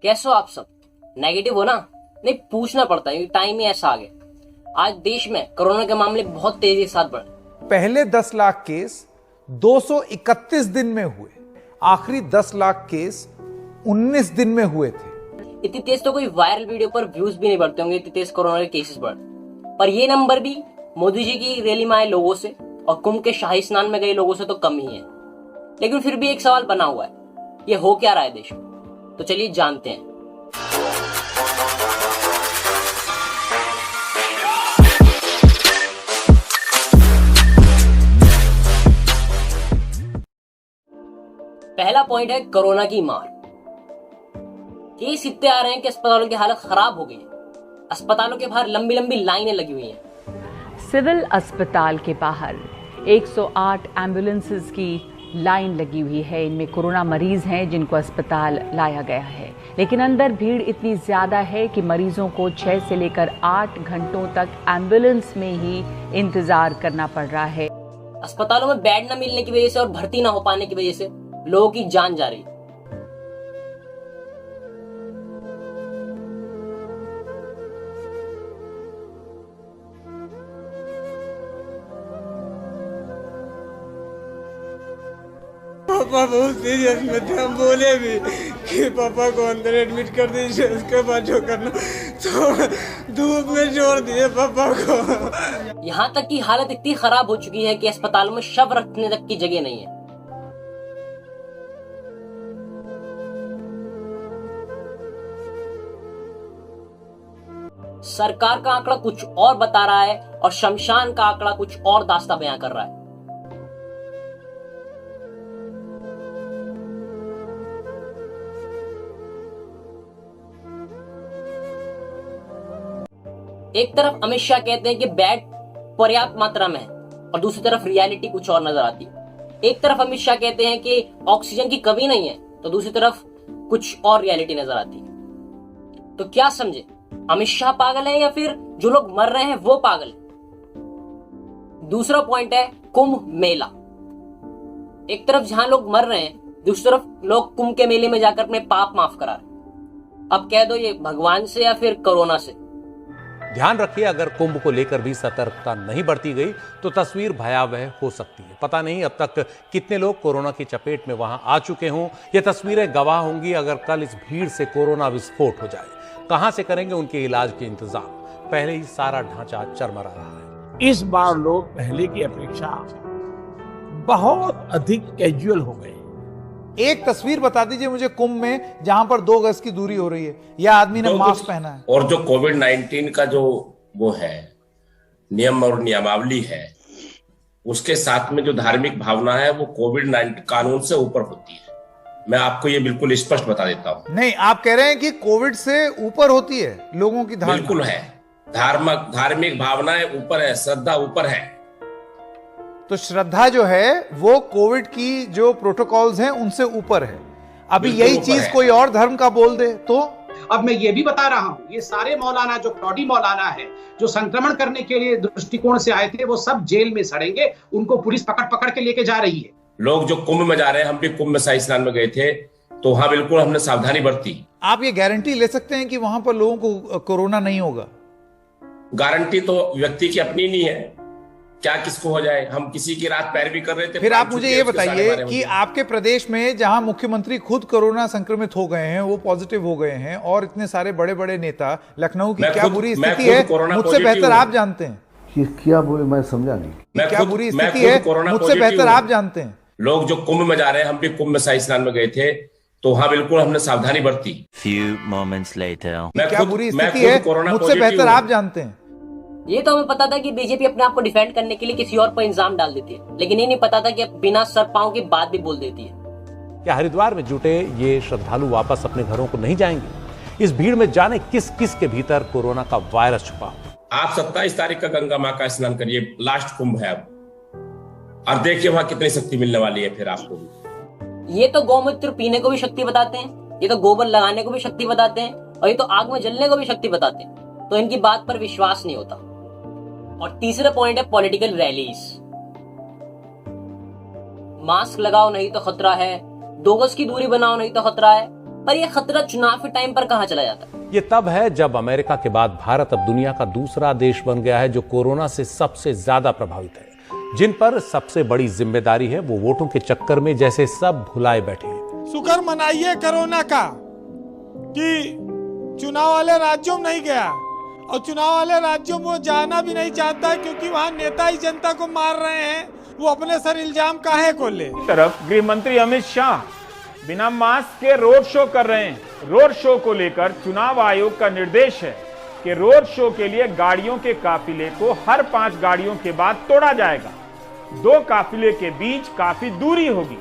कैसे हो आप सब? नेगेटिव हो ना? नहीं, पूछना पड़ता है, टाइम ही ऐसा आ गया। आज देश में कोरोना के मामले बहुत तेजी के साथ बढ़ रहे। पहले 10 लाख केस 231 दिन में हुए, आखिरी 10 लाख केस 19 दिन में हुए थे। इतनी तेज तो कोई वायरल वीडियो पर व्यूज भी नहीं बढ़ते होंगे, इतनी तेज कोरोना के केसेस बढ़। पर ये नंबर भी मोदी जी की रैली में आए लोगों से और कुंभ के शाही स्नान में गए लोगों से तो कम ही है। लेकिन फिर भी एक सवाल बना हुआ है, ये हो क्या रहा है देश में? तो चलिए जानते हैं। पहला पॉइंट है कोरोना की मार। केस इतने आ रहे हैं कि अस्पतालों की हालत खराब हो गई है। अस्पतालों के बाहर लंबी लंबी लाइनें लगी हुई हैं। सिविल अस्पताल के बाहर 108 एम्बुलेंसेस की लाइन लगी हुई है। इनमें कोरोना मरीज हैं जिनको अस्पताल लाया गया है, लेकिन अंदर भीड़ इतनी ज्यादा है कि मरीजों को 6 से लेकर 8 घंटों तक एम्बुलेंस में ही इंतजार करना पड़ रहा है। अस्पतालों में बेड न मिलने की वजह से और भर्ती न हो पाने की वजह से लोगों की जान जा रही। पापा बहुत सीरियस में थे, हम बोले भी कि पापा को अंदर एडमिट कर दीजिए, उसके बाद जो करना। तो धूप में छोड़ दिए पापा को। यहाँ तक कि हालत इतनी खराब हो चुकी है कि अस्पतालों में शव रखने तक की जगह नहीं है। सरकार का आंकड़ा कुछ और बता रहा है और शमशान का आंकड़ा कुछ और दास्तां बयां कर रहा है। एक तरफ अमित शाह कहते हैं कि बेड पर्याप्त मात्रा में है और दूसरी तरफ रियलिटी कुछ और नजर आती है। एक तरफ अमित शाह कहते हैं कि ऑक्सीजन की कमी नहीं है, तो दूसरी तरफ कुछ और रियलिटी नजर आती है। तो क्या समझे, अमित शाह पागल है या फिर जो लोग मर रहे हैं वो पागल है? दूसरा पॉइंट है कुंभ मेला। एक तरफ जहां लोग मर रहे हैं, दूसरी तरफ लोग कुंभ के मेले में जाकर अपने पाप माफ करा रहे। अब कह दो ये भगवान से या फिर कोरोना से? ध्यान रखिए, अगर कुंभ को लेकर भी सतर्कता नहीं बरती गई तो तस्वीर भयावह हो सकती है। पता नहीं अब तक कितने लोग कोरोना की चपेट में वहां आ चुके हों। ये तस्वीरें गवाह होंगी अगर कल इस भीड़ से कोरोना विस्फोट हो जाए। कहां से करेंगे उनके इलाज के इंतजाम? पहले ही सारा ढांचा चरमरा रहा है। इस बार लोग पहले की अपेक्षा बहुत अधिक कैजुअल हो गए। एक तस्वीर बता दीजिए मुझे कुंभ में जहां पर 2 गज की दूरी हो रही है, या आदमी ने मास्क पहना है। और जो कोविड-19 का जो वो है नियम और नियमावली है, उसके साथ में जो धार्मिक भावना है वो कोविड-19 कानून से ऊपर होती है। मैं आपको ये बिल्कुल स्पष्ट बता देता हूँ। नहीं, आप कह रहे हैं कि कोविड से ऊपर होती है लोगों की धारणा? बिल्कुल है, धार्मिक भावनाएं ऊपर है, श्रद्धा ऊपर है। तो श्रद्धा जो है वो कोविड की जो प्रोटोकॉल्स हैं उनसे ऊपर है। अभी यही चीज कोई और धर्म का बोल दे तो? अब मैं ये भी बता रहा हूँ, ये सारे मौलाना जो फ्रॉडी मौलाना है, जो संक्रमण करने के लिए दृष्टिकोण से आए थे, वो सब जेल में सड़ेंगे। उनको पुलिस पकड़ पकड़ के लेके जा रही है। लोग जो कुंभ में जा रहे हैं, हम भी कुंभ में शाही स्नान में गए थे, तो वहां बिल्कुल हमने सावधानी बरती। आप ये गारंटी ले सकते हैं कि वहां पर लोगों को कोरोना नहीं होगा? गारंटी तो व्यक्ति की अपनी नहीं है, क्या किसको हो जाए। हम किसी की रात पैर भी कर रहे थे। फिर आप मुझे ये बताइए कि आपके प्रदेश में जहां मुख्यमंत्री खुद कोरोना संक्रमित हो गए हैं, वो पॉजिटिव हो गए हैं, और इतने सारे बड़े बड़े नेता, लखनऊ की क्या बुरी स्थिति है मुझसे बेहतर आप जानते हैं। ये क्या बोले, मैं समझा नहीं। क्या बुरी स्थिति है मुझसे बेहतर आप जानते हैं। लोग जो कुंभ में जा रहे हैं, हम भी कुंभ में शाही स्नान में गए थे, तो वहां बिल्कुल हमने सावधानी बरती। क्या बुरी स्थिति है मुझसे बेहतर आप जानते हैं। ये तो हमें पता था कि बीजेपी अपने आप को डिफेंड करने के लिए किसी और पर इल्जाम डाल देती है, लेकिन ये नहीं पता था कि बिना सर पांव की बात भी बोल देती है। क्या हरिद्वार में जुटे ये श्रद्धालु वापस अपने घरों को नहीं जाएंगे? इस भीड़ में जाने किस किस के भीतर कोरोना का वायरस छुपा हो। आप 27 तारीख का गंगा माँ का स्नान करिए, लास्ट कुंभ है अब, और देखिए वहां कितनी शक्ति मिलने वाली है फिर आपको भी। ये तो गौमूत्र पीने को भी शक्ति बताते हैं, ये तो गोबर लगाने को भी शक्ति बताते हैं, और ये तो आग में जलने को भी शक्ति बताते हैं। तो इनकी बात पर विश्वास नहीं होता। और तीसरा पॉइंट है पॉलिटिकल रैलीज। मास्क लगाओ नहीं तो खतरा है, 2 गज की दूरी बनाओ नहीं तो खतरा है, पर यह खतरा चुनाव के टाइम पर कहां चला जाता है? ये तब है जब अमेरिका के बाद भारत अब दुनिया का दूसरा देश बन गया है जो कोरोना से सबसे ज्यादा प्रभावित है। जिन पर सबसे बड़ी जिम्मेदारी है वो वोटों के चक्कर में जैसे सब भुलाए बैठे हैं। शुक्र मनाइए कोरोना का कि चुनाव वाले राज्यों में नहीं गया, और चुनाव वाले राज्यों में वो जाना भी नहीं चाहता क्योंकि वहाँ नेता ही जनता को मार रहे हैं। वो अपने सर इल्जाम काहे को ले। तरफ गृह मंत्री अमित शाह बिना मास्क के रोड शो कर रहे हैं। रोड शो को लेकर चुनाव आयोग का निर्देश है कि रोड शो के लिए गाड़ियों के काफिले को हर 5 गाड़ियों के बाद तोड़ा जाएगा। 2 काफिले के बीच काफी दूरी होगी,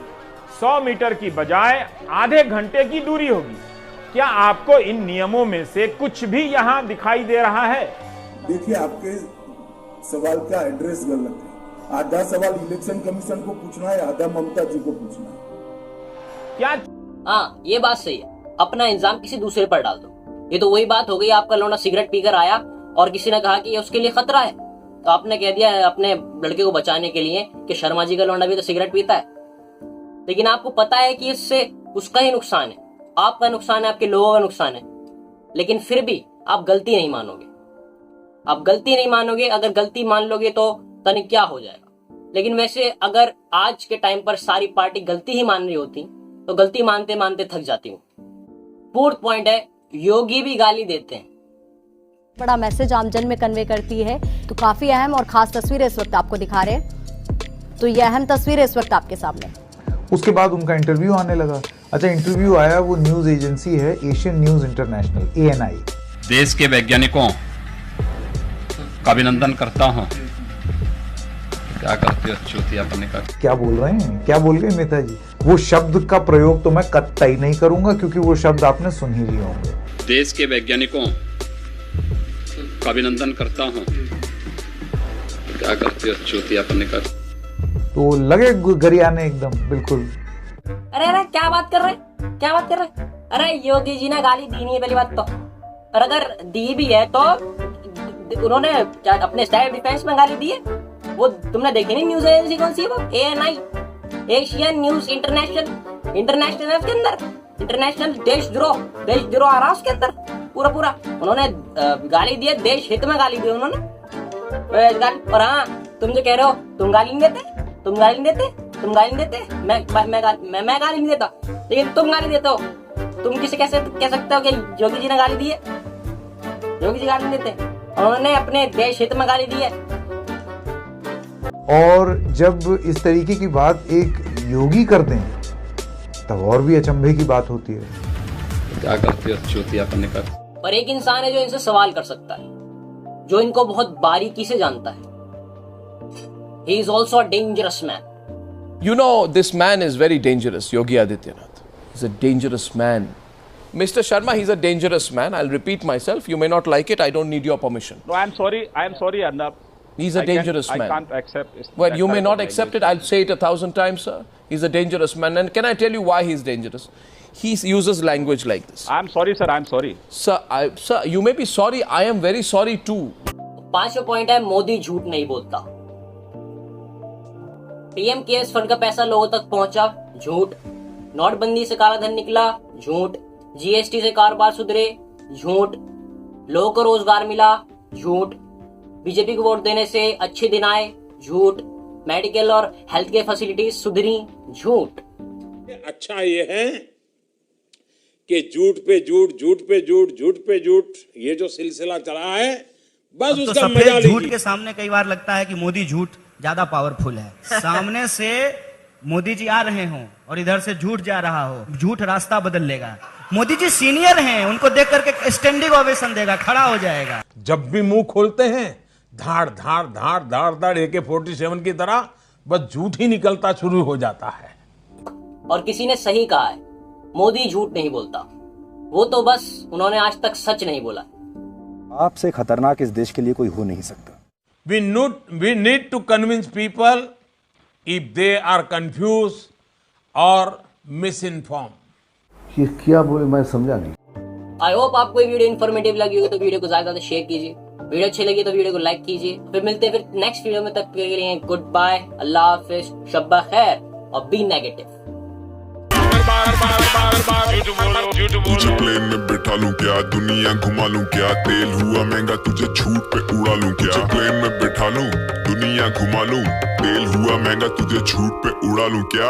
100 मीटर की बजाय आधे घंटे की दूरी होगी। क्या आपको इन नियमों में से कुछ भी यहाँ दिखाई दे रहा है? देखिए, आपके सवाल का एड्रेस गलत है। आधा सवाल इलेक्शन कमीशन को पूछना है, आधा ममता जी को पूछना है। क्या? हाँ, ये बात सही है। अपना इंजाम किसी दूसरे पर डाल दो। ये तो वही बात हो गई, आपका लौंडा सिगरेट पीकर आया और किसी ने कहा कि ये उसके लिए खतरा है, तो आपने कह दिया अपने लड़के को बचाने के लिए कि शर्मा जी का लौंडा भी तो सिगरेट पीता है। लेकिन आपको पता है कि इससे उसका ही नुकसान है, आपका नुकसान है, आपके लोगों का नुकसान है। लेकिन फिर भी आप गलती नहीं मानोगे। आप गलती नहीं मानोगे। अगर गलती मान लोगे तो तनिक क्या हो जाएगा। लेकिन वैसे अगर आज के टाइम पर सारी पार्टी गलती ही मान रही होती तो गलती मानते मानते थक जाती हूँ। फोर्थ पॉइंट है, योगी भी गाली देते हैं। बड़ा मैसेज आमजन में कन्वे करती है, तो काफी अहम और खास तस्वीरें इस वक्त आपको दिखा रहे हैं। तो ये अहम तस्वीरें इस वक्त आपके सामने। उसके बाद उनका इंटरव्यू आने लगा। अच्छा, इंटरव्यू आया, वो न्यूज एजेंसी है एशियन न्यूज इंटरनेशनल, ANI। देश के वैज्ञानिकों का अभिनंदन करता हूँ। क्या करते हो चूतियापने का? क्या बोल रहे हैं, क्या बोल गए नेताजी? वो शब्द का प्रयोग तो मैं कतई नहीं करूंगा क्योंकि वो शब्द आपने सुन ही लिए होंगे। देश के वैज्ञानिकों का अभिनंदन करता हूँ। क्या करते हो चूतियापने का? तो लगे गरियाने एकदम बिल्कुल। अरे अरे क्या बात कर रहे, क्या बात कर रहे? अरे योगी जी ने गाली दी नहीं है पहली बात तो, और अगर दी भी है तो उन्होंने क्या अपने सेल्फ डिफेंस में गाली दी है? वो तुमने देखी नहीं? न्यूज एजेंसी कौन सी है वो? ANI, Asian news international. International है उसके अंदर, इंटरनेशनल देशद्रोह आ रहा उसके अंदर पूरा। उन्होंने गाली दी है, देश हित में गाली दी उन्होंने। और हाँ, तुम जो कह रहे हो तुम गाली नहीं देते, तुम गाली नहीं देते, मैं गाली नहीं देता, लेकिन तुम गाली देते हो। तुम किसे कैसे कह सकते हो कि योगी जी ने गाली दी है? योगी जी गाली नहीं देते, उन्होंने अपने देश हित में गाली दी है। और जब इस तरीके की बात एक योगी करते हैं तब और भी अचंभे की बात होती है। क्या करते हो चूतियापने का? और एक इंसान है जो इनसे सवाल कर सकता है, जो इनको बहुत बारीकी से जानता है। He is also a dangerous man. You know, this man is very dangerous, Yogi Adityanath. He's a dangerous man. Mr. Sharma, he's a dangerous man. I'll repeat myself. You may not like it. I don't need your permission. No, I'm sorry, Arnab. He's a dangerous man. I can't accept it. Well, you may not accept it. I'll say it 1,000 times, sir. He's a dangerous man. And can I tell you why he's dangerous? He uses language like this. I'm sorry, sir. I'm sorry. Sir, you may be sorry. I am very sorry too. 5वां point है, मोदी झूठ नहीं बोलता। PM cares fund का पैसा लोगों तक पहुंचा, झूठ। नोटबंदी से काला धन निकला, झूठ। GST से कारोबार सुधरे, झूठ। लोगों को रोजगार मिला, झूठ। बीजेपी को वोट देने से अच्छे दिन आए, झूठ। मेडिकल और हेल्थ केयर फैसिलिटीज सुधरी, झूठ। अच्छा ये है कि झूठ पे झूठ, झूठ पे झूठ, झूठ पे झूठ, ये जो सिलसिला चला है, बस उसका मजा लीजिए। झूठ के सामने कई बार लगता है कि मोदी झूठ ज्यादा पावरफुल है। सामने से मोदी जी आ रहे हों और इधर से झूठ जा रहा हो, झूठ रास्ता बदल लेगा। मोदी जी सीनियर हैं, उनको देख करके स्टैंडिंग ओवेशन देगा, खड़ा हो जाएगा। जब भी मुंह खोलते हैं धाड़ धाड़ धाड़ धाड़ धाड़ AK-47 की तरह बस झूठ ही निकलता शुरू हो जाता है। और किसी ने सही कहा है, मोदी झूठ नहीं बोलता, वो तो बस उन्होंने आज तक सच नहीं बोला। आपसे खतरनाक इस देश के लिए कोई हो नहीं सकता। We need to convince people if they are confused or misinformed. ये क्या बोले, मैं समझा नहीं। आई होप आपको ये वीडियो इन्फॉर्मेटिव लगी हो तो वीडियो को ज्यादा से शेयर कीजिए। वीडियो अच्छी लगी तो वीडियो को लाइक कीजिए। फिर मिलते हैं फिर नेक्स्ट वीडियो में, तब के लिए गुड बाय, अल्लाह हाफिज, शब्बा खैर और बी नेगेटिव। तुझे प्लेन में बैठा लूं क्या, दुनिया घुमा लूं क्या, तेल हुआ महंगा तुझे छूट पे उड़ा लूं क्या। तुझे प्लेन में बैठा लूं, दुनिया घुमा लूं, तेल हुआ महंगा तुझे छूट पे उड़ा लूं क्या।